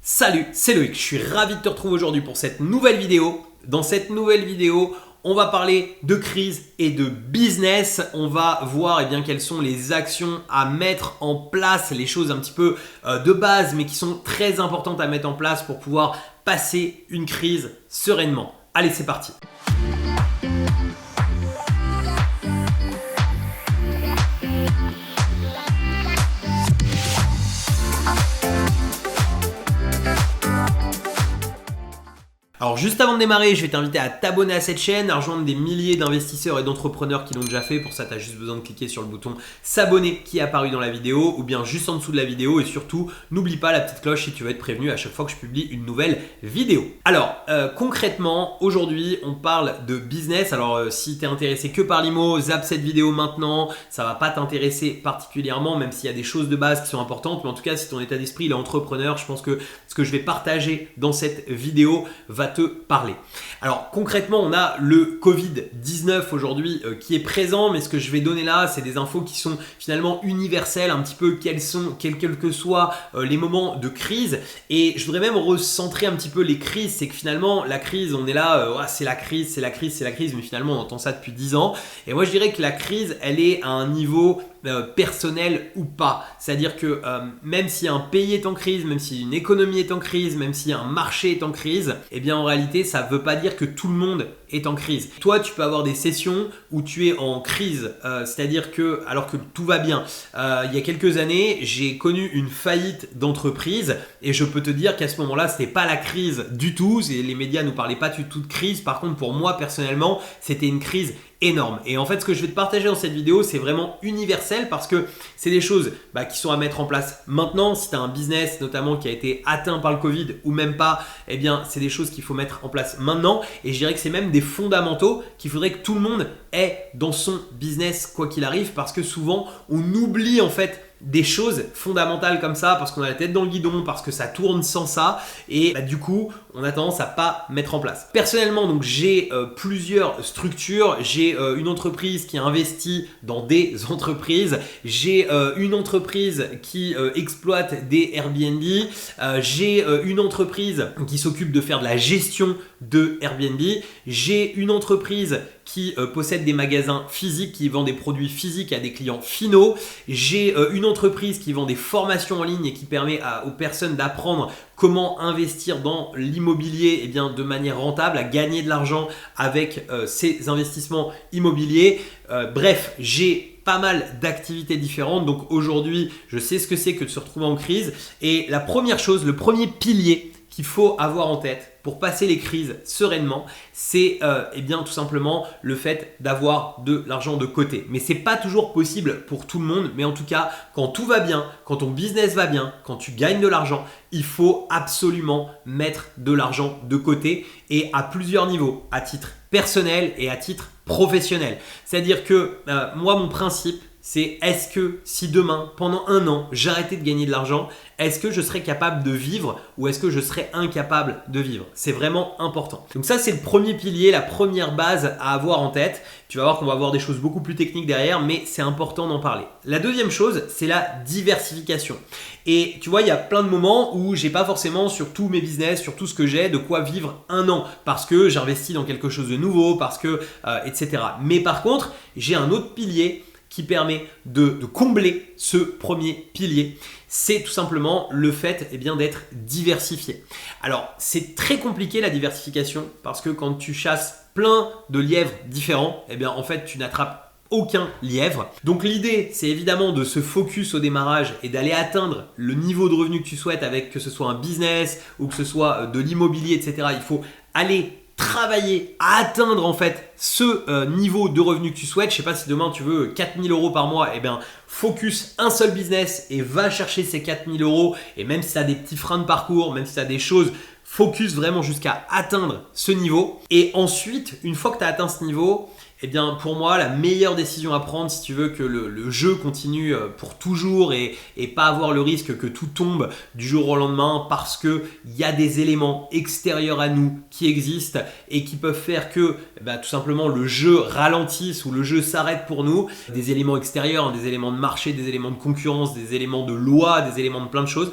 Salut, c'est Loïc, je suis ravi de te retrouver aujourd'hui pour cette nouvelle vidéo. Dans cette nouvelle vidéo, on va parler de crise et de business. On va voir quelles sont les actions à mettre en place, les choses un petit peu de base mais qui sont très importantes à mettre en place pour pouvoir passer une crise sereinement. Allez, c'est parti. Alors juste avant de démarrer, je vais t'inviter à t'abonner à cette chaîne, à rejoindre des milliers d'investisseurs et d'entrepreneurs qui l'ont déjà fait. Pour ça, tu as juste besoin de cliquer sur le bouton s'abonner qui est apparu dans la vidéo ou bien juste en dessous de la vidéo. Et surtout, n'oublie pas la petite cloche si tu veux être prévenu à chaque fois que je publie une nouvelle vidéo. Alors concrètement, aujourd'hui, on parle de business. Alors si tu es intéressé que par l'IMO, zappe cette vidéo maintenant. Ça va pas t'intéresser particulièrement, même s'il y a des choses de base qui sont importantes. Mais en tout cas, si ton état d'esprit est entrepreneur, je pense que ce que je vais partager dans cette vidéo va te parler. Alors concrètement, on a le Covid-19 aujourd'hui qui est présent, mais ce que je vais donner là, c'est des infos qui sont finalement universelles, un petit peu quels que soient les moments de crise. Et je voudrais même recentrer un petit peu les crises. C'est que finalement, la crise, on est là, c'est la crise, c'est la crise, c'est la crise, mais finalement, on entend ça depuis 10 ans. Et moi, je dirais que la crise, elle est à un niveau personnel ou pas. C'est-à-dire que même si un pays est en crise, même si une économie est en crise, même si un marché est en crise, eh bien en réalité, ça ne veut pas dire que tout le monde est en crise. Toi, tu peux avoir des sessions où tu es en crise, c'est-à-dire que, alors que tout va bien. Il y a quelques années, j'ai connu une faillite d'entreprise et je peux te dire qu'à ce moment-là, ce n'était pas la crise du tout. Les médias ne nous parlaient pas du tout de crise. Par contre, pour moi, personnellement, c'était une crise énorme. Et en fait, ce que je vais te partager dans cette vidéo, c'est vraiment universel parce que c'est des choses qui sont à mettre en place maintenant. Si tu as un business notamment qui a été atteint par le Covid ou même pas, eh bien, c'est des choses qu'il faut mettre en place maintenant. Et je dirais que c'est même des fondamentaux qu'il faudrait que tout le monde ait dans son business quoi qu'il arrive, parce que souvent, on oublie en fait des choses fondamentales comme ça parce qu'on a la tête dans le guidon, parce que ça tourne sans ça et du coup on a tendance à pas mettre en place. Personnellement, donc j'ai plusieurs structures. J'ai une entreprise qui investit dans des entreprises, j'ai une entreprise qui exploite des Airbnb, j'ai une entreprise qui s'occupe de faire de la gestion de Airbnb, j'ai une entreprise qui possède des magasins physiques, qui vend des produits physiques à des clients finaux. J'ai une entreprise qui vend des formations en ligne et qui permet aux personnes d'apprendre comment investir dans l'immobilier de manière rentable, à gagner de l'argent avec ces investissements immobiliers. Bref, j'ai pas mal d'activités différentes. Donc aujourd'hui, je sais ce que c'est que de se retrouver en crise. Et la première chose, le premier pilier qu'il faut avoir en tête pour passer les crises sereinement, c'est tout simplement le fait d'avoir de l'argent de côté. Mais c'est pas toujours possible pour tout le monde, mais en tout cas, quand tout va bien, quand ton business va bien, quand tu gagnes de l'argent, il faut absolument mettre de l'argent de côté et à plusieurs niveaux, à titre personnel et à titre professionnel. C'est-à-dire que moi, mon principe, c'est est-ce que si demain, pendant un an, j'arrêtais de gagner de l'argent, est-ce que je serais capable de vivre ou est-ce que je serais incapable de vivre? C'est vraiment important. Donc ça, c'est le premier pilier, la première base à avoir en tête. Tu vas voir qu'on va avoir des choses beaucoup plus techniques derrière, mais c'est important d'en parler. La deuxième chose, c'est la diversification. Et tu vois, il y a plein de moments où j'ai pas forcément sur tous mes business, sur tout ce que j'ai, de quoi vivre un an parce que j'investis dans quelque chose de nouveau, parce que etc. Mais par contre, j'ai un autre pilier qui permet de combler ce premier pilier. C'est tout simplement le fait d'être diversifié. Alors, c'est très compliqué la diversification parce que quand tu chasses plein de lièvres différents, en fait, tu n'attrapes aucun lièvre. Donc l'idée, c'est évidemment de se focus au démarrage et d'aller atteindre le niveau de revenu que tu souhaites avec que ce soit un business ou que ce soit de l'immobilier, etc. Il faut aller travailler à atteindre en fait ce niveau de revenu que tu souhaites. Je sais pas si demain tu veux 4 000 € par mois, focus un seul business et va chercher ces 4 000 €. Et même si tu as des petits freins de parcours, même si tu as des choses, focus vraiment jusqu'à atteindre ce niveau. Et ensuite, une fois que tu as atteint ce niveau, pour moi, la meilleure décision à prendre si tu veux que le jeu continue pour toujours et pas avoir le risque que tout tombe du jour au lendemain parce qu'il y a des éléments extérieurs à nous qui existent et qui peuvent faire que tout simplement le jeu ralentisse ou le jeu s'arrête pour nous. Des éléments extérieurs, des éléments de marché, des éléments de concurrence, des éléments de loi, des éléments de plein de choses.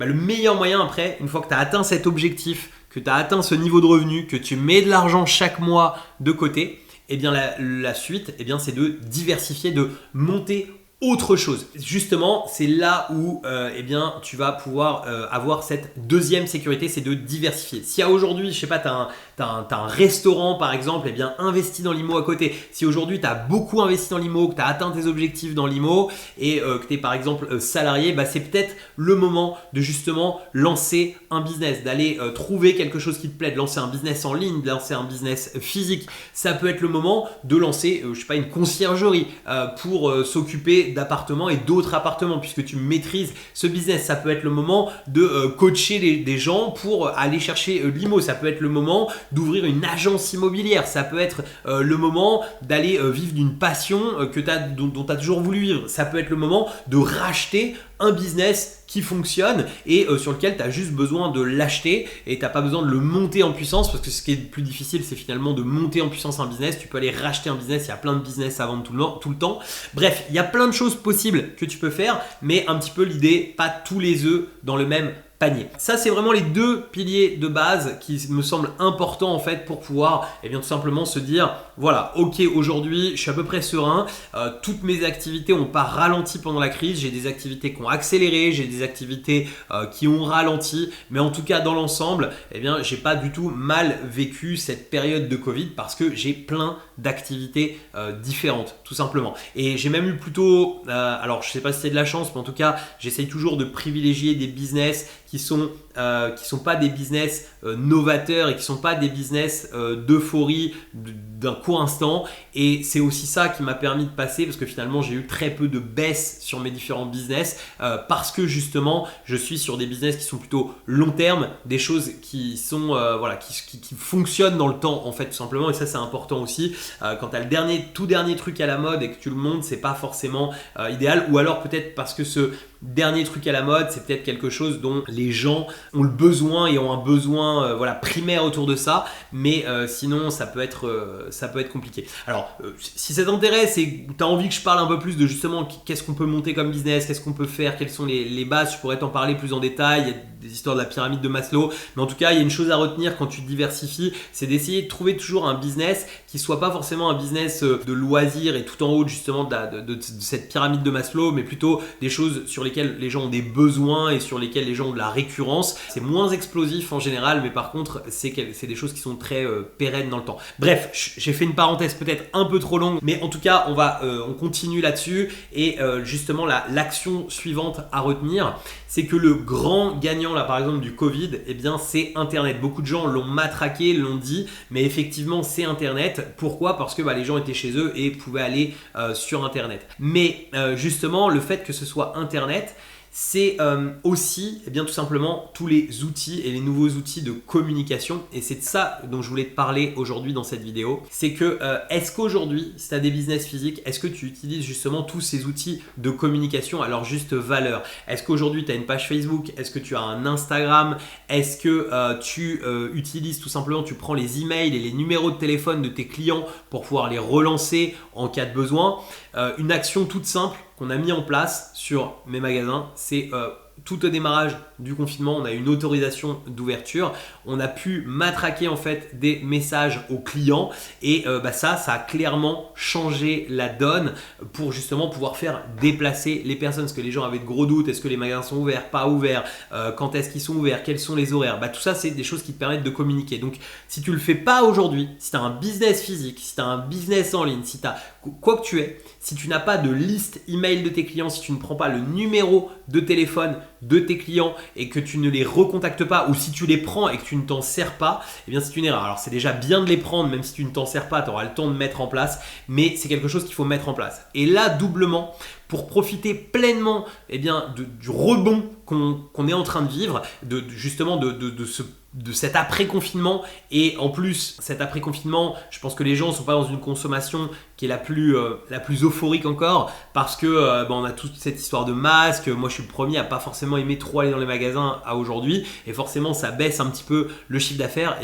le meilleur moyen après, une fois que tu as atteint cet objectif, que tu as atteint ce niveau de revenu, que tu mets de l'argent chaque mois de côté, eh bien la suite, eh bien, c'est de diversifier, de monter autre chose. Justement, c'est là où eh bien, tu vas pouvoir avoir cette deuxième sécurité, c'est de diversifier. Si aujourd'hui, je sais pas, tu as un restaurant par exemple, eh bien investis dans l'IMO à côté. Si aujourd'hui tu as beaucoup investi dans l'IMO, que tu as atteint tes objectifs dans l'IMO et que tu es par exemple salarié, bah, c'est peut-être le moment de justement lancer un business, d'aller trouver quelque chose qui te plaît, de lancer un business en ligne, de lancer un business physique. Ça peut être le moment de lancer, je sais pas, une conciergerie pour s'occuper d'appartements et d'autres appartements puisque tu maîtrises ce business. Ça peut être le moment de coacher des gens pour aller chercher l'IMO. Ça peut être le moment d'ouvrir une agence immobilière. Ça peut être le moment d'aller vivre d'une passion dont tu as toujours voulu vivre. Ça peut être le moment de racheter un business qui fonctionne et sur lequel tu as juste besoin de l'acheter et tu n'as pas besoin de le monter en puissance parce que ce qui est le plus difficile, c'est finalement de monter en puissance un business. Tu peux aller racheter un business, il y a plein de business à vendre tout le temps. Bref, il y a plein de choses possibles que tu peux faire, mais un petit peu l'idée, pas tous les œufs dans le même panier. Ça, c'est vraiment les deux piliers de base qui me semblent importants en fait pour pouvoir tout simplement se dire voilà, ok, aujourd'hui je suis à peu près serein, toutes mes activités n'ont pas ralenti pendant la crise, j'ai des activités qui ont accéléré, j'ai des activités qui ont ralenti, mais en tout cas dans l'ensemble, j'ai pas du tout mal vécu cette période de Covid parce que j'ai plein d'activités différentes tout simplement. Et j'ai même eu plutôt, alors je sais pas si c'est de la chance, mais en tout cas j'essaye toujours de privilégier des business qui sont pas des business novateurs et qui sont pas des business d'euphorie d'un court instant, et c'est aussi ça qui m'a permis de passer parce que finalement j'ai eu très peu de baisse sur mes différents business parce que justement je suis sur des business qui sont plutôt long terme, des choses qui sont qui fonctionnent dans le temps en fait tout simplement, et ça c'est important aussi. Quand tu as le tout dernier truc à la mode et que tu le montes, c'est pas forcément idéal, ou alors peut-être parce que ce dernier truc à la mode, c'est peut-être quelque chose dont les gens ont le besoin et ont un besoin primaire autour de ça, mais sinon ça peut être compliqué. Alors si ça t'intéresse et que tu as envie que je parle un peu plus de justement qu'est-ce qu'on peut monter comme business, qu'est-ce qu'on peut faire, quelles sont les bases, je pourrais t'en parler plus en détail. Il y a des histoires de la pyramide de Maslow, mais en tout cas il y a une chose à retenir quand tu diversifies, c'est d'essayer de trouver toujours un business qui soit pas forcément un business de loisirs et tout en haut justement de cette pyramide de Maslow, mais plutôt des choses sur lesquelles les gens ont des besoins et sur lesquelles les gens ont de la récurrence. C'est moins explosif en général, mais par contre c'est des choses qui sont très pérennes dans le temps. Bref, j'ai fait une parenthèse peut-être un peu trop longue, mais en tout cas on continue là-dessus, et justement l'action suivante à retenir, c'est que le grand gagnant là par exemple du Covid, c'est Internet. Beaucoup de gens l'ont matraqué, l'ont dit, mais effectivement c'est Internet. Pourquoi ? Parce que les gens étaient chez eux et pouvaient aller sur Internet. Mais justement le fait que ce soit Internet, c'est aussi tout simplement tous les outils et les nouveaux outils de communication, et c'est de ça dont je voulais te parler aujourd'hui dans cette vidéo. C'est que est-ce qu'aujourd'hui, si tu as des business physiques, est-ce que tu utilises justement tous ces outils de communication à leur juste valeur ? Est-ce qu'aujourd'hui tu as une page Facebook ? Est-ce que tu as un Instagram ? Est-ce que tu utilises tout simplement, tu prends les emails et les numéros de téléphone de tes clients pour pouvoir les relancer en cas de besoin ? Une action toute simple qu'on a mis en place sur mes magasins, c'est tout au démarrage du confinement, on a une autorisation d'ouverture, on a pu matraquer en fait des messages aux clients, et ça a clairement changé la donne pour justement pouvoir faire déplacer les personnes, parce que les gens avaient de gros doutes. Est-ce que les magasins sont ouverts, pas ouverts, quand est-ce qu'ils sont ouverts, quels sont les horaires, tout ça c'est des choses qui te permettent de communiquer. Donc si tu le fais pas aujourd'hui, si tu as un business physique, si tu as un business en ligne, si tu as quoi que tu aies, si tu n'as pas de liste email de tes clients, si tu ne prends pas le numéro de téléphone de tes clients et que tu ne les recontactes pas, ou si tu les prends et que tu ne t'en sers pas, c'est une erreur. Alors c'est déjà bien de les prendre, même si tu ne t'en sers pas, tu auras le temps de mettre en place, mais c'est quelque chose qu'il faut mettre en place. Et là, doublement, pour profiter pleinement du rebond qu'on est en train de vivre, justement de cet après-confinement. Et en plus, cet après-confinement, je pense que les gens ne sont pas dans une consommation qui est la plus euphorique encore, parce que on a toute cette histoire de masque. Moi je suis le premier à pas forcément aimer trop aller dans les magasins à aujourd'hui, et forcément ça baisse un petit peu le chiffre d'affaires.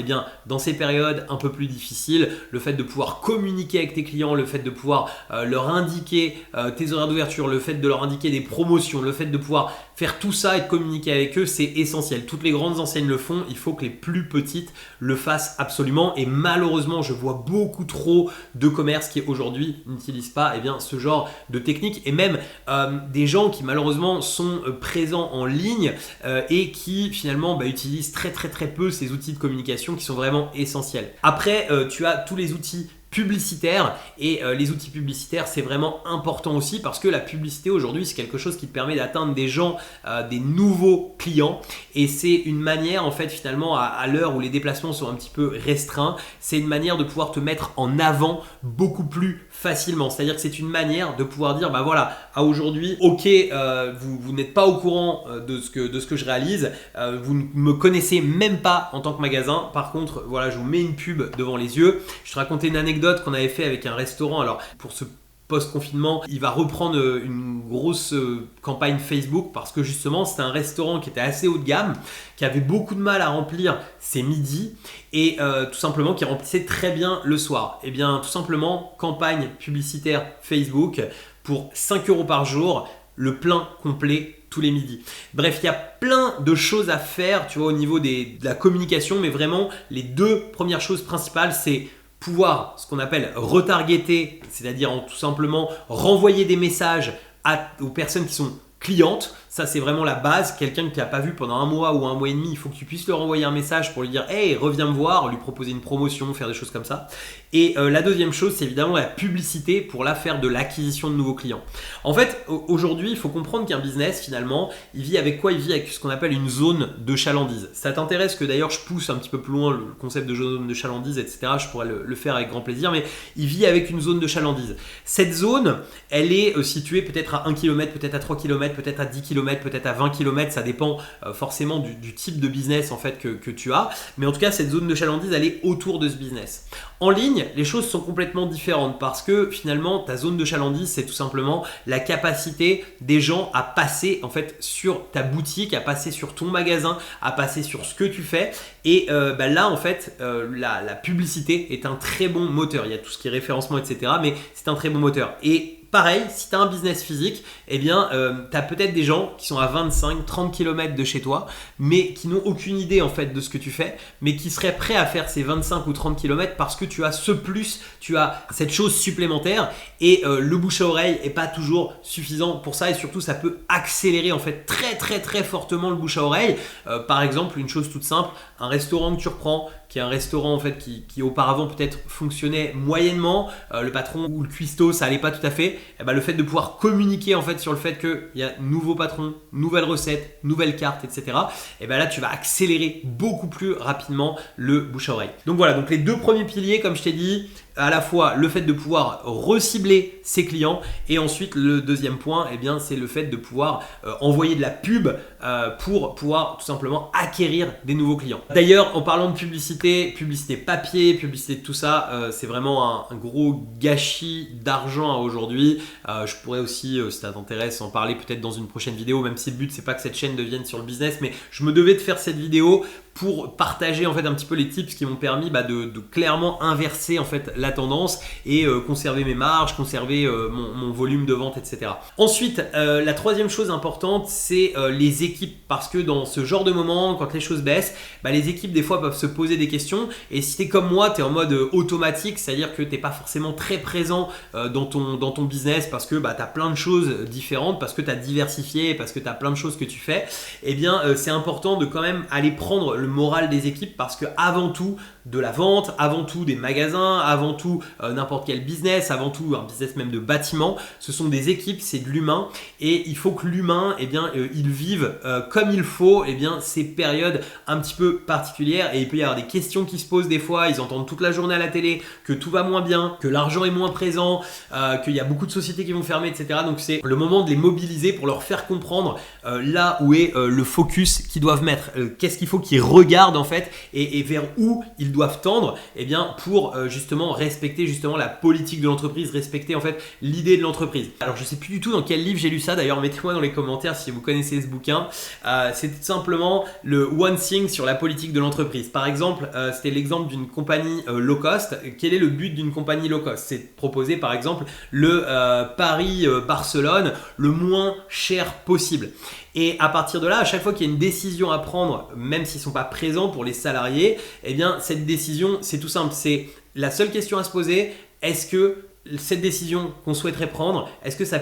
Dans ces périodes un peu plus difficiles, le fait de pouvoir communiquer avec tes clients, le fait de pouvoir leur indiquer tes horaires d'ouverture, couverture, le fait de leur indiquer des promotions, le fait de pouvoir faire tout ça et de communiquer avec eux, c'est essentiel. Toutes les grandes enseignes le font, il faut que les plus petites le fassent absolument. Et malheureusement, je vois beaucoup trop de commerces qui aujourd'hui n'utilisent pas ce genre de technique, et même des gens qui malheureusement sont présents en ligne et qui finalement utilisent très peu ces outils de communication qui sont vraiment essentiels. Après, tu as tous les outils publicitaires, et les outils publicitaires, c'est vraiment important aussi parce que la publicité aujourd'hui, c'est quelque chose qui te permet d'atteindre des gens, des nouveaux clients, et c'est une manière en fait finalement à l'heure où les déplacements sont un petit peu restreints, c'est une manière de pouvoir te mettre en avant beaucoup plus facilement. C'est-à-dire que c'est une manière de pouvoir dire voilà, à aujourd'hui, ok, vous n'êtes pas au courant de ce que je réalise, vous ne me connaissez même pas en tant que magasin, par contre voilà, je vous mets une pub devant les yeux. Je te racontais une anecdote qu'on avait fait avec un restaurant. Alors pour ce post-confinement, il va reprendre une grosse campagne Facebook parce que justement c'était un restaurant qui était assez haut de gamme, qui avait beaucoup de mal à remplir ses midis, et tout simplement qui remplissait très bien le soir. Et bien tout simplement, campagne publicitaire Facebook pour 5 € par jour, le plein complet tous les midis. Bref, il y a plein de choses à faire, tu vois, au niveau de la communication, mais vraiment les deux premières choses principales, c'est pouvoir, ce qu'on appelle retargeter, c'est-à-dire tout simplement renvoyer des messages aux personnes qui sont clientes. Ça, c'est vraiment la base. Quelqu'un que tu n'as pas vu pendant un mois ou un mois et demi, il faut que tu puisses leur envoyer un message pour lui dire « Hey, reviens me voir », lui proposer une promotion, faire des choses comme ça. Et la deuxième chose, c'est évidemment la publicité pour faire de l'acquisition de nouveaux clients. En fait, aujourd'hui, il faut comprendre qu'un business, finalement, il vit avec quoi? Il vit avec ce qu'on appelle une zone de chalandise. Ça t'intéresse que d'ailleurs je pousse un petit peu plus loin le concept de zone de chalandise, etc. Je pourrais le faire avec grand plaisir, mais il vit avec une zone de chalandise. Cette zone, elle est située peut-être à 1 km, peut-être à 3 km, peut-être à 10 km, peut-être à 20 km, ça dépend forcément du type de business en fait que tu as. Mais en tout cas, cette zone de chalandise, elle est autour de ce business. En ligne, les choses sont complètement différentes parce que finalement, ta zone de chalandise, c'est tout simplement la capacité des gens à passer en fait sur ta boutique, à passer sur ton magasin, à passer sur ce que tu fais. Et là, en fait, la publicité est un très bon moteur. Il y a tout ce qui est référencement, etc. Mais c'est un très bon moteur. Et pareil, si tu as un business physique, tu as peut-être des gens qui sont à 25-30 km de chez toi, mais qui n'ont aucune idée en fait de ce que tu fais, mais qui seraient prêts à faire ces 25 ou 30 km parce que tu as ce plus, tu as cette chose supplémentaire, et le bouche à oreille n'est pas toujours suffisant pour ça, et surtout ça peut accélérer en fait très fortement le bouche à oreille. Par exemple, une chose toute simple, un restaurant que tu reprends, qui est un restaurant en fait qui auparavant peut-être fonctionnait moyennement, le patron ou le cuistot ça allait pas tout à fait, le fait de pouvoir communiquer en fait sur le fait qu'il y a nouveau patron, nouvelle recette, nouvelle carte, etc. Là tu vas accélérer beaucoup plus rapidement le bouche à oreille. Donc voilà, donc les deux premiers piliers comme je t'ai dit, à la fois le fait de pouvoir recibler ses clients, et ensuite le deuxième point, c'est le fait de pouvoir envoyer de la pub pour pouvoir tout simplement acquérir des nouveaux clients. D'ailleurs, en parlant de publicité papier, publicité de tout ça, c'est vraiment un gros gâchis d'argent aujourd'hui. Je pourrais aussi, si ça t'intéresse, en parler peut-être dans une prochaine vidéo, même si le but c'est pas que cette chaîne devienne sur le business, mais je me devais de faire cette vidéo pour partager en fait un petit peu les tips qui m'ont permis de clairement inverser en fait la tendance et conserver mes marges, conserver mon volume de vente, etc. Ensuite, la troisième chose importante, c'est les équipes, parce que dans ce genre de moment, quand les choses baissent, les équipes des fois peuvent se poser des questions, et si tu es comme moi, tu es en mode automatique, c'est-à-dire que tu n'es pas forcément très présent dans ton business parce que tu as plein de choses différentes, parce que tu as diversifié, parce que tu as plein de choses que tu fais, c'est important de quand même aller prendre le moral des équipes, parce que avant tout de la vente, avant tout des magasins, avant tout n'importe quel business, avant tout un business même de bâtiment, ce sont des équipes, c'est de l'humain, et il faut que l'humain il vive comme il faut ces périodes un petit peu particulières, et il peut y avoir des questions qui se posent des fois, ils entendent toute la journée à la télé que tout va moins bien, que l'argent est moins présent, qu'il y a beaucoup de sociétés qui vont fermer, etc. Donc c'est le moment de les mobiliser pour leur faire comprendre là où est le focus qu'ils doivent mettre, qu'est-ce qu'il faut qu'ils regardent en fait et vers où ils doivent tendre, eh bien pour justement respecter justement la politique de l'entreprise, respecter en fait l'idée de l'entreprise. Alors je sais plus du tout dans quel livre j'ai lu ça, d'ailleurs mettez-moi dans les commentaires si vous connaissez ce bouquin. C'est tout simplement le One Thing sur la politique de l'entreprise. Par exemple, c'était l'exemple d'une compagnie low cost. Quel est le but d'une compagnie low cost? C'est de proposer par exemple le Paris-Barcelone le moins cher possible. Et à partir de là, à chaque fois qu'il y a une décision à prendre, même s'ils ne sont pas présents pour les salariés, eh bien cette décision, c'est tout simple. C'est la seule question à se poser, est-ce que cette décision qu'on souhaiterait prendre, est-ce que ça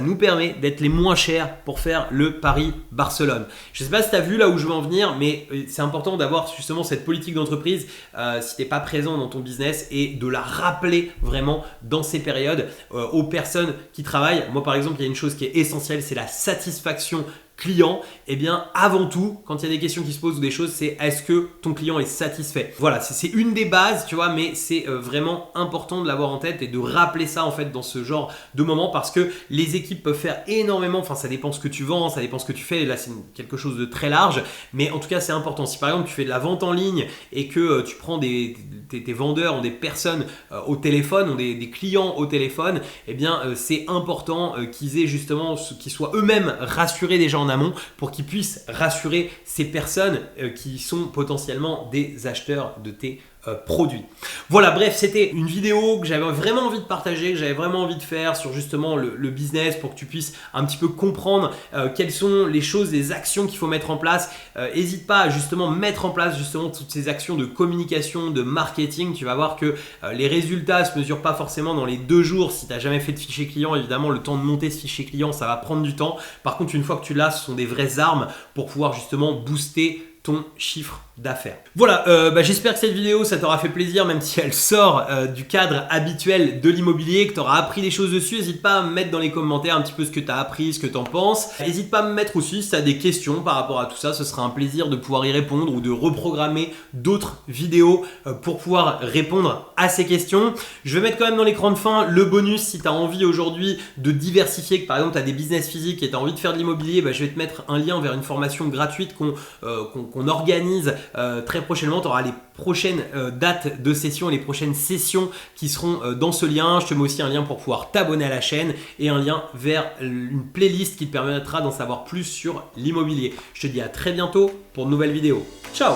nous permet d'être les moins chers pour faire le Paris-Barcelone? Je ne sais pas si tu as vu là où je veux en venir, mais c'est important d'avoir justement cette politique d'entreprise si tu n'es pas présent dans ton business et de la rappeler vraiment dans ces périodes aux personnes qui travaillent. Moi par exemple, il y a une chose qui est essentielle, c'est la satisfaction client. Eh bien avant tout, quand il y a des questions qui se posent ou des choses, c'est est-ce que ton client est satisfait? Voilà, c'est une des bases, tu vois, mais c'est vraiment important de l'avoir en tête et de rappeler ça en fait dans ce genre de moment, parce que les équipes peuvent faire énormément, enfin ça dépend ce que tu vends, ça dépend ce que tu fais, là c'est quelque chose de très large, mais en tout cas c'est important. Si par exemple tu fais de la vente en ligne et que tu prends tes vendeurs ont des personnes au téléphone, ont des clients au téléphone, eh bien c'est important qu'ils aient justement, qu'ils soient eux-mêmes rassurés déjà en amont pour qu'ils puissent rassurer ces personnes qui sont potentiellement des acheteurs de tes produits. Voilà, bref, c'était une vidéo que j'avais vraiment envie de partager, que j'avais vraiment envie de faire sur justement le business pour que tu puisses un petit peu comprendre quelles sont les choses, les actions qu'il faut mettre en place. N'hésite pas à justement mettre en place justement toutes ces actions de communication, de marketing. Tu vas voir que les résultats ne se mesurent pas forcément dans les 2 jours. Si tu n'as jamais fait de fichier client, évidemment, le temps de monter ce fichier client, ça va prendre du temps. Par contre, une fois que tu l'as, ce sont des vraies armes pour pouvoir justement booster ton chiffre d'affaires. Voilà, j'espère que cette vidéo ça t'aura fait plaisir, même si elle sort du cadre habituel de l'immobilier, que tu auras appris des choses dessus. N'hésite pas à me mettre dans les commentaires un petit peu ce que tu as appris, ce que tu en penses. N'hésite pas à me mettre aussi si tu as des questions par rapport à tout ça, ce sera un plaisir de pouvoir y répondre ou de reprogrammer d'autres vidéos pour pouvoir répondre à ces questions. Je vais mettre quand même dans l'écran de fin le bonus si tu as envie aujourd'hui de diversifier, que par exemple tu as des business physiques et tu as envie de faire de l'immobilier, je vais te mettre un lien vers une formation gratuite qu'on organise très prochainement. Tu auras les prochaines dates de session, les prochaines sessions qui seront dans ce lien. Je te mets aussi un lien pour pouvoir t'abonner à la chaîne et un lien vers une playlist qui te permettra d'en savoir plus sur l'immobilier. Je te dis à très bientôt pour de nouvelles vidéos. Ciao!